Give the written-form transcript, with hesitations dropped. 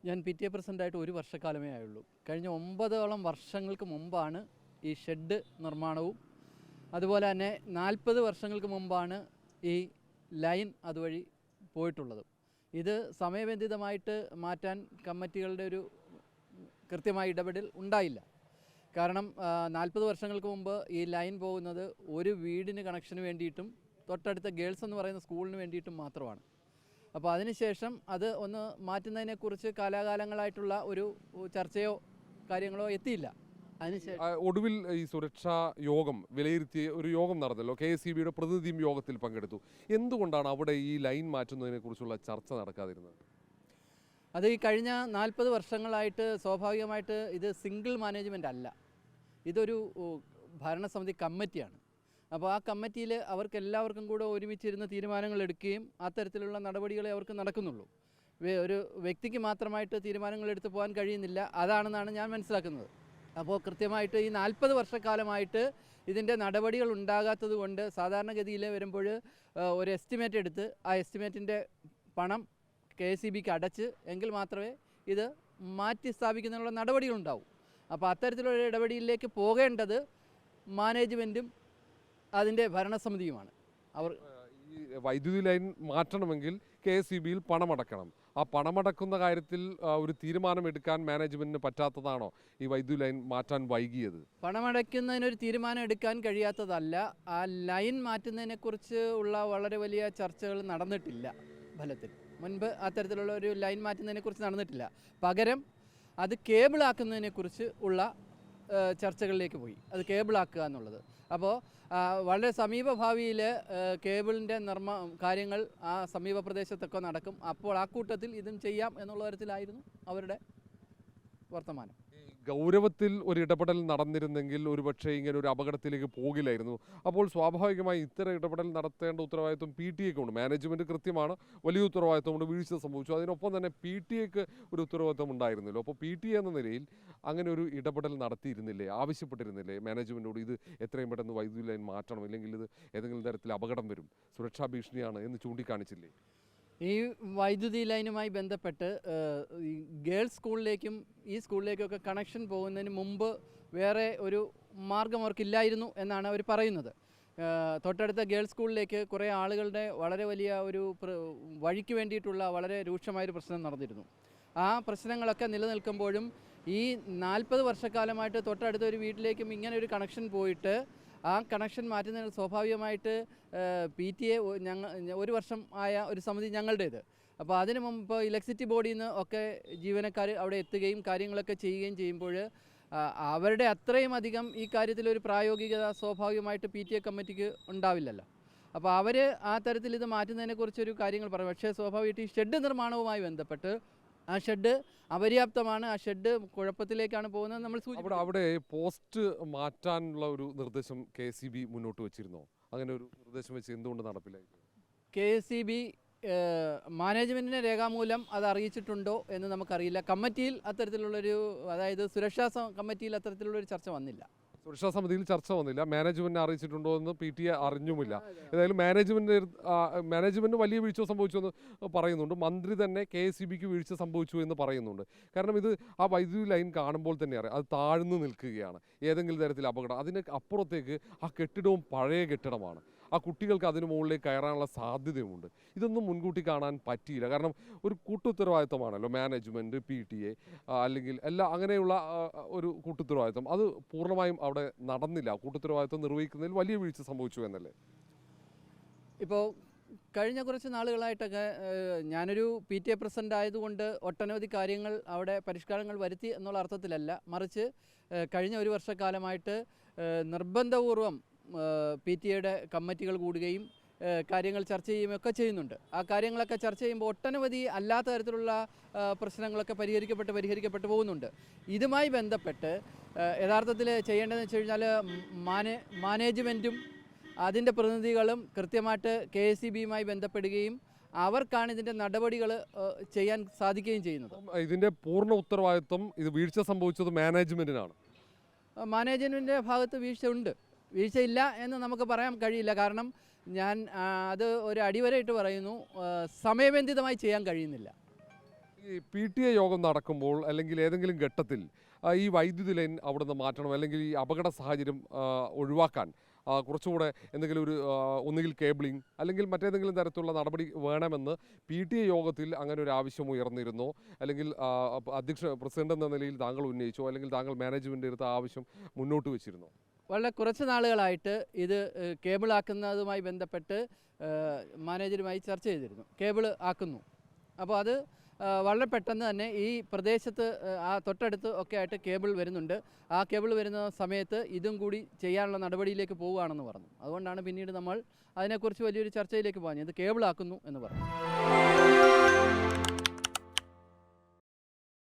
ഞാൻ P T A പ്രസിഡൻ്റായിട്ട് ഒരു വർഷക്കാലമേ ആയുള്ളൂ. കഴിഞ്ഞ 9ഓളം വർഷങ്ങൾക്ക് മുമ്പാണ് ഈ ഷെഡ് നിർമ്മാണവും അതുപോലെ തന്നെ 40 വർഷങ്ങൾക്ക് മുമ്പാണ് ഈ ലൈൻ അതുവഴി പോയിട്ടുള്ളത്. ഇത് സമയബന്ധിതമായിട്ട് മാറ്റാൻ കമ്മിറ്റികളുടെ ഒരു കൃത്യമായ ഇടപെടൽ ഉണ്ടായില്ല. കാരണം 40 വർഷങ്ങൾക്ക് മുമ്പ് ഈ ലൈൻ പോകുന്നത് ഒരു വീടിന് കണക്ഷന് വേണ്ടിയിട്ടും തൊട്ടടുത്ത ഗേൾസ് എന്ന് പറയുന്ന സ്കൂളിന് വേണ്ടിയിട്ടും മാത്രമാണ്. അപ്പോൾ അതിനുശേഷം അത് ഒന്ന് മാറ്റുന്നതിനെക്കുറിച്ച് കാലാകാലങ്ങളായിട്ടുള്ള ഒരു ചർച്ചയോ കാര്യങ്ങളോ എത്തിയില്ല. ഒടുവിൽ ഈ സുരക്ഷാ യോഗം വിലയിരുത്തിയ ഒരു യോഗം നടന്നല്ലോ. KSEBയുടെ പ്രതിനിധിയും യോഗത്തിൽ പങ്കെടുത്തു. എന്തുകൊണ്ടാണ് അവിടെ ഈ ലൈൻ മാറ്റുന്നതിനെക്കുറിച്ചുള്ള ചർച്ച നടക്കാതിരുന്നത്? അത് ഈ കഴിഞ്ഞ 40 വർഷങ്ങളായിട്ട് സ്വാഭാവികമായിട്ട് ഇത് സിംഗിൾ മാനേജ്മെൻ്റ് അല്ല, ഇതൊരു ഭരണസമിതി കമ്മിറ്റിയാണ്. അപ്പോൾ ആ കമ്മിറ്റിയിൽ അവർക്ക് എല്ലാവർക്കും കൂടെ ഒരുമിച്ചിരുന്ന് തീരുമാനങ്ങൾ എടുക്കുകയും അത്തരത്തിലുള്ള നടപടികളെ അവർക്ക് നടക്കുന്നുള്ളൂ. ഒരു വ്യക്തിക്ക് മാത്രമായിട്ട് തീരുമാനങ്ങൾ എടുത്തു പോകാൻ കഴിയുന്നില്ല. അതാണെന്നാണ് ഞാൻ മനസ്സിലാക്കുന്നത്. അപ്പോൾ കൃത്യമായിട്ട് ഈ 40 വർഷക്കാലമായിട്ട് ഇതിൻ്റെ നടപടികൾ ഉണ്ടാകാത്തത് കൊണ്ട് സാധാരണഗതിയിൽ വരുമ്പോൾ ഒരു എസ്റ്റിമേറ്റ് എടുത്ത് ആ എസ്റ്റിമേറ്റിൻ്റെ പണം KSEBക്ക് അടച്ച് എങ്കിൽ മാത്രമേ ഇത് മാറ്റി സ്ഥാപിക്കുന്നതിനുള്ള നടപടികളുണ്ടാവും. അപ്പോൾ അത്തരത്തിലുള്ള ഇടപെടലിലേക്ക് പോകേണ്ടത് മാനേജ്മെൻറ്റും അതിൻ്റെ ഭരണസമിതിയുമാണ്. ഈ വൈദ്യുതി ലൈൻ മാറ്റണമെങ്കിൽ KSEBയിൽ പണമടക്കണം. ആ പണമടക്കുന്ന കാര്യത്തിൽ ഒരു തീരുമാനമെടുക്കാൻ മാനേജ്മെൻറ്റിന് പറ്റാത്തതാണോ ഈ വൈദ്യുതി ലൈൻ മാറ്റാൻ വൈകിയത്? പണമടയ്ക്കുന്നതിനൊരു തീരുമാനം എടുക്കാൻ കഴിയാത്തതല്ല, ആ ലൈൻ മാറ്റുന്നതിനെക്കുറിച്ച് ഉള്ള വളരെ വലിയ ചർച്ചകൾ നടന്നിട്ടില്ല. ഫലത്തിൽ മുൻപ് അത്തരത്തിലുള്ള ഒരു ലൈൻ മാറ്റുന്നതിനെക്കുറിച്ച് നടന്നിട്ടില്ല. പകരം അത് കേബിളാക്കുന്നതിനെക്കുറിച്ച് ഉള്ള ചർച്ചകളിലേക്ക് പോയി. അത് കേബിളാക്കുക എന്നുള്ളത്. അപ്പോൾ വളരെ സമീപഭാവിയിൽ കേബിളിൻ്റെ കാര്യങ്ങൾ ആ സമീപ പ്രദേശത്തൊക്കെ നടക്കും. അപ്പോൾ ആ കൂട്ടത്തിൽ ഇതും ചെയ്യാം എന്നുള്ള തരത്തിലായിരുന്നു അവരുടെ വർത്തമാനം. ഗൗരവത്തിൽ ഒരു ഇടപെടൽ നടന്നിരുന്നെങ്കിൽ ഒരുപക്ഷെ ഇങ്ങനെ ഒരു അപകടത്തിലേക്ക് പോകില്ലായിരുന്നു. അപ്പോൾ സ്വാഭാവികമായി ഇത്തരം ഇടപെടൽ നടത്തേണ്ട ഉത്തരവാദിത്വം PTA ഉണ്ട്. മാനേജ്മെൻറ്റ് കൃത്യമാണ്, വലിയ ഉത്തരവാദിത്വമുണ്ട്, വീഴ്ച സംഭവിച്ചു. അതിനൊപ്പം തന്നെ PTA ഒരു ഉത്തരവാദിത്വം ഉണ്ടായിരുന്നല്ലോ. അപ്പോൾ PTA എന്ന നിലയിൽ അങ്ങനെ ഒരു ഇടപെടൽ നടത്തിയിരുന്നില്ലേ, ആവശ്യപ്പെട്ടിരുന്നില്ലേ മാനേജ്മെൻറ്റോട് ഇത് എത്രയും പെട്ടെന്ന് വൈദ്യുതി ലൈൻ മാറ്റണം, ഇല്ലെങ്കിൽ ഇത് ഏതെങ്കിലും തരത്തിൽ അപകടം വരും, സുരക്ഷാ ഭീഷണിയാണ് എന്ന് ചൂണ്ടിക്കാണിച്ചില്ലേ? ഈ വൈദ്യുതി ലൈനുമായി ബന്ധപ്പെട്ട് ഈ ഗേൾസ് സ്കൂളിലേക്കും ഈ സ്കൂളിലേക്കൊക്കെ കണക്ഷൻ പോകുന്നതിന് മുമ്പ് വേറെ ഒരു മാർഗം അവർക്കില്ലായിരുന്നു എന്നാണ് അവർ പറയുന്നത്. തൊട്ടടുത്ത ഗേൾസ് സ്കൂളിലേക്ക് കുറേ ആളുകളുടെ വളരെ വലിയ ഒരു വഴിക്ക് വേണ്ടിയിട്ടുള്ള വളരെ രൂക്ഷമായൊരു പ്രശ്നം നടന്നിരുന്നു. ആ പ്രശ്നങ്ങളൊക്കെ നിലനിൽക്കുമ്പോഴും ഈ 40 വർഷക്കാലമായിട്ട് തൊട്ടടുത്ത ഒരു വീട്ടിലേക്കും ഇങ്ങനെ ഒരു കണക്ഷൻ പോയിട്ട് ആ കണക്ഷൻ മാറ്റുന്നതിന് സ്വാഭാവികമായിട്ട് PTA ഒരു വർഷം ആയ ഒരു സമിതി ഞങ്ങളുടേത്. അപ്പോൾ അതിനു മുമ്പ് ഇലക്ട്രിസിറ്റി ബോർഡിൽ നിന്ന് ഒക്കെ ജീവനക്കാർ അവിടെ എത്തുകയും കാര്യങ്ങളൊക്കെ ചെയ്യുകയും ചെയ്യുമ്പോൾ അവരുടെ അത്രയും അധികം ഈ കാര്യത്തിലൊരു പ്രായോഗികത സ്വാഭാവികമായിട്ട് PTA കമ്മിറ്റിക്ക് ഉണ്ടാവില്ലല്ലോ. അപ്പോൾ അവർ ആ തരത്തിൽ ഇത് മാറ്റുന്നതിനെക്കുറിച്ചൊരു കാര്യങ്ങൾ പറയും. പക്ഷേ സ്വാഭാവികമായിട്ട് ഈ ഷെഡ് നിർമ്മാണവുമായി ബന്ധപ്പെട്ട് ആ ഷെഡ് അപര്യാപ്തമാണ്, ആ ഷെഡ് കുഴപ്പത്തിലേക്കാണ് പോകുന്നത്. നമ്മൾ അവിടെ പോസ്റ്റ് മാറ്റാനുള്ള ഒരു നിർദ്ദേശം KSEB മുന്നോട്ട് വെച്ചിരുന്നോ? അങ്ങനെ ഒരു നിർദ്ദേശം വെച്ച് എന്തുകൊണ്ട് നടപ്പിലായി? KSEB മാനേജ്മെൻറ്റിനെ രേഖാമൂലം അത് അറിയിച്ചിട്ടുണ്ടോ എന്ന് നമുക്കറിയില്ല. കമ്മിറ്റിയിൽ അത്തരത്തിലുള്ളൊരു, അതായത് സുരക്ഷാ കമ്മിറ്റിയിൽ അത്തരത്തിലുള്ളൊരു ചർച്ച വന്നില്ല. സുരക്ഷാ സമിതിയിൽ ചർച്ച വന്നില്ല. മാനേജ്മെൻറ്റിനെ അറിയിച്ചിട്ടുണ്ടോ എന്ന് PTA അറിഞ്ഞുമില്ല. ഏതായാലും മാനേജ്മെൻറ്റ് വലിയ വീഴ്ച സംഭവിച്ചു എന്ന് പറയുന്നുണ്ട്. മന്ത്രി തന്നെ KSEBക്ക് വീഴ്ച സംഭവിച്ചു എന്ന് പറയുന്നുണ്ട്. കാരണം ഇത് ആ വൈദ്യുതി ലൈൻ കാണുമ്പോൾ തന്നെ അറിയാം, അത് താഴ്ന്നു നിൽക്കുകയാണ്, ഏതെങ്കിലും തരത്തിൽ അപകടം. അതിന് അപ്പുറത്തേക്ക് ആ കെട്ടിടവും പഴയ കെട്ടിടമാണ്. ആ കുട്ടികൾക്ക് അതിന് മുകളിലേക്ക് കയറാനുള്ള സാധ്യതയുമുണ്ട്. ഇതൊന്നും മുൻകൂട്ടി കാണാൻ പറ്റിയില്ല. കാരണം ഒരു കൂട്ടുത്തരവാദിത്തമാണല്ലോ മാനേജ്മെൻറ്റ്, PTA അല്ലെങ്കിൽ അങ്ങനെയുള്ള ഒരു കൂട്ടുത്തരവാദിത്തം. അത് പൂർണ്ണമായും അവിടെ നടന്നില്ല. കൂട്ടുത്തരവാദിത്തം നിർവഹിക്കുന്നതിൽ വലിയ വീഴ്ച സംഭവിച്ചു എന്നല്ലേ? ഇപ്പോൾ കഴിഞ്ഞ കുറച്ച് നാളുകളായിട്ടൊക്കെ ഞാനൊരു PTA പ്രസിഡൻ്റ് ആയതുകൊണ്ട് ഒട്ടനവധി കാര്യങ്ങൾ അവിടെ പരിഷ്കാരങ്ങൾ വരുത്തി എന്നുള്ള അർത്ഥത്തിലല്ല, മറിച്ച് കഴിഞ്ഞ ഒരു വർഷക്കാലമായിട്ട് നിർബന്ധപൂർവം PTAയുടെ കമ്മിറ്റികൾ കൂടുകയും കാര്യങ്ങൾ ചർച്ച ചെയ്യുകയൊക്കെ ചെയ്യുന്നുണ്ട്. ആ കാര്യങ്ങളൊക്കെ ചർച്ച ചെയ്യുമ്പോൾ ഒട്ടനവധി അല്ലാത്ത തരത്തിലുള്ള പ്രശ്നങ്ങളൊക്കെ പരിഹരിക്കപ്പെട്ട് പോകുന്നുണ്ട്. ഇതുമായി ബന്ധപ്പെട്ട് യഥാർത്ഥത്തിൽ ചെയ്യേണ്ടതെന്ന് വെച്ച് കഴിഞ്ഞാൽ മാനേജ്മെൻറ്റും അതിൻ്റെ പ്രതിനിധികളും കൃത്യമായിട്ട് KSEBയുമായി ബന്ധപ്പെടുകയും അവർക്കാണ് ഇതിൻ്റെ നടപടികൾ ചെയ്യാൻ സാധിക്കുകയും ചെയ്യുന്നത്. ഇതിൻ്റെ പൂർണ്ണ ഉത്തരവാദിത്വം ഇത് വീഴ്ച സംഭവിച്ചത് മാനേജ്മെൻറ്റിനാണ്. മാനേജ്മെൻറ്റിൻ്റെ ഭാഗത്ത് വീഴ്ചയില്ല എന്ന് നമുക്ക് പറയാൻ കഴിയില്ല. കാരണം ഞാൻ അത് ഒരു അടിവരയിട്ട് പറയുന്നു, സമയബന്ധിതമായി ചെയ്യാൻ കഴിയുന്നില്ല. ഈ PTA യോഗം നടക്കുമ്പോൾ അല്ലെങ്കിൽ ഏതെങ്കിലും ഘട്ടത്തിൽ ഈ വൈദ്യുതി ലൈൻ അവിടുന്ന് മാറ്റണം, അല്ലെങ്കിൽ ഈ അപകട സാഹചര്യം ഒഴിവാക്കാൻ കുറച്ചുകൂടെ എന്തെങ്കിലും ഒരു ഒന്നുകിൽ കേബിളിംഗ് അല്ലെങ്കിൽ മറ്റേതെങ്കിലും തരത്തിലുള്ള നടപടി വേണമെന്ന് PTA യോഗത്തിൽ അങ്ങനെ ഒരു ആവശ്യം ഉയർന്നിരുന്നോ? അല്ലെങ്കിൽ പ്രസിഡന്റ് എന്ന നിലയിൽ താങ്കൾ ഉന്നയിച്ചോ? അല്ലെങ്കിൽ താങ്കൾ മാനേജ്മെൻ്റ് എടുത്ത ആവശ്യം മുന്നോട്ട് വെച്ചിരുന്നോ? വളരെ കുറച്ച് നാളുകളായിട്ട് ഇത് കേബിൾ ആക്കുന്നതുമായി ബന്ധപ്പെട്ട് മാനേജരുമായി ചർച്ച ചെയ്തിരുന്നു. കേബിൾ ആക്കുന്നു. അപ്പോൾ അത് വളരെ പെട്ടെന്ന് തന്നെ ഈ പ്രദേശത്ത് ആ തൊട്ടടുത്ത് ഒക്കെ ആയിട്ട് കേബിൾ വരുന്നുണ്ട്. ആ കേബിൾ വരുന്ന സമയത്ത് ഇതും കൂടി ചെയ്യാനുള്ള നടപടിയിലേക്ക് പോവുകയാണെന്ന് പറഞ്ഞു. അതുകൊണ്ടാണ് പിന്നീട് നമ്മൾ അതിനെക്കുറിച്ച് വലിയൊരു ചർച്ചയിലേക്ക് പോകാൻ ഇത് കേബിൾ ആക്കുന്നു എന്ന് പറഞ്ഞു.